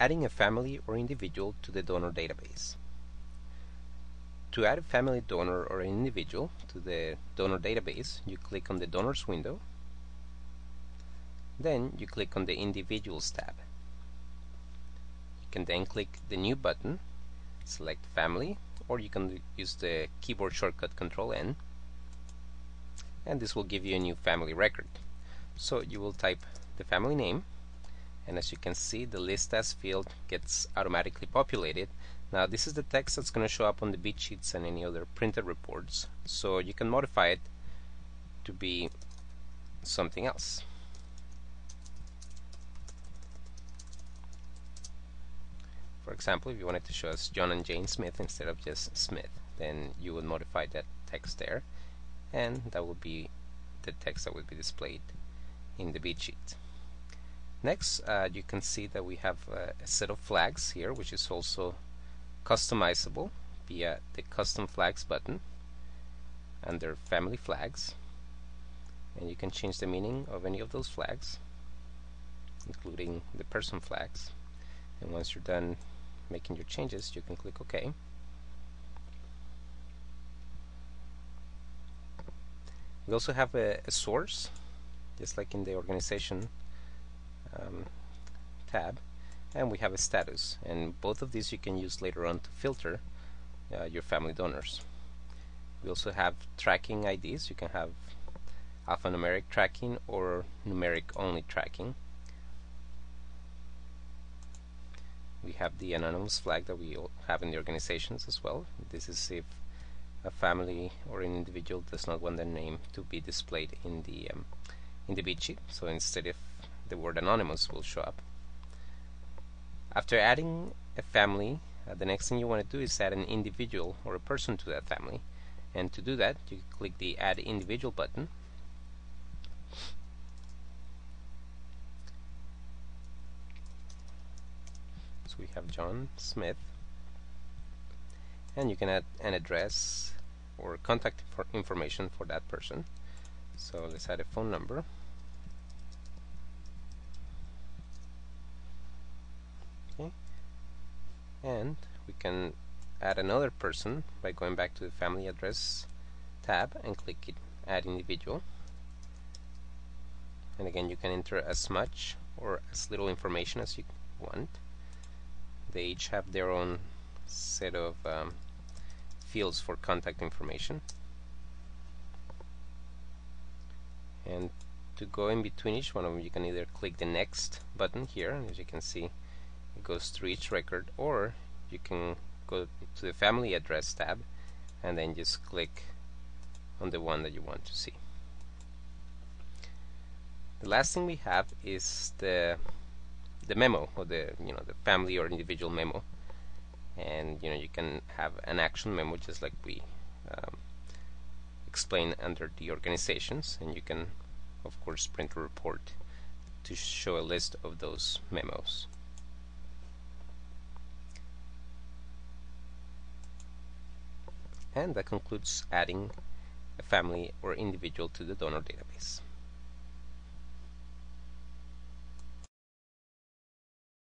Adding a family or individual to the donor database. To add a family donor or an individual to the donor database, you click on the Donors window. Then you click on the Individuals tab. You can then click the New button, select Family, or you can use the keyboard shortcut Control-N, and this will give you a new family record. So you will type the family name, and as you can see, the List As field gets automatically populated. Now this is the text that's going to show up on the beat sheets and any other printed reports, so you can modify it to be something else. For example, if you wanted to show us John and Jane Smith instead of just Smith, then you would modify that text there, and that would be the text that would be displayed in the beat sheet. Next, you can see that we have a set of flags here, which is also customizable via the Custom Flags button under Family Flags, and you can change the meaning of any of those flags, including the person flags. And once you're done making your changes, you can click OK. We also have a source, just like in the organization tab, and we have a status, and both of these you can use later on to filter your family donors. We also have tracking IDs. You can have alphanumeric tracking or numeric only tracking. We have the anonymous flag that we have in the organizations as well. This is if a family or an individual does not want their name to be displayed in the beat sheet, so instead if the word anonymous will show up. After adding a family, the next thing you want to do is add an individual or a person to that family, and to do that you click the Add Individual button. So we have John Smith, and you can add an address or contact information for that person. So let's add a phone number. Okay. And we can add another person by going back to the Family Address tab and click it, Add Individual. And again, you can enter as much or as little information as you want. They each have their own set of fields for contact information. And to go in between each one of them, you can either click the Next button here, and as you can see, it goes through each record, or you can go to the Family Address tab and then just click on the one that you want to see. The last thing we have is the memo, or the family or individual memo, and you can have an action memo just like we explain under the organizations, and you can of course print a report to show a list of those memos. And that concludes adding a family or individual to the donor database.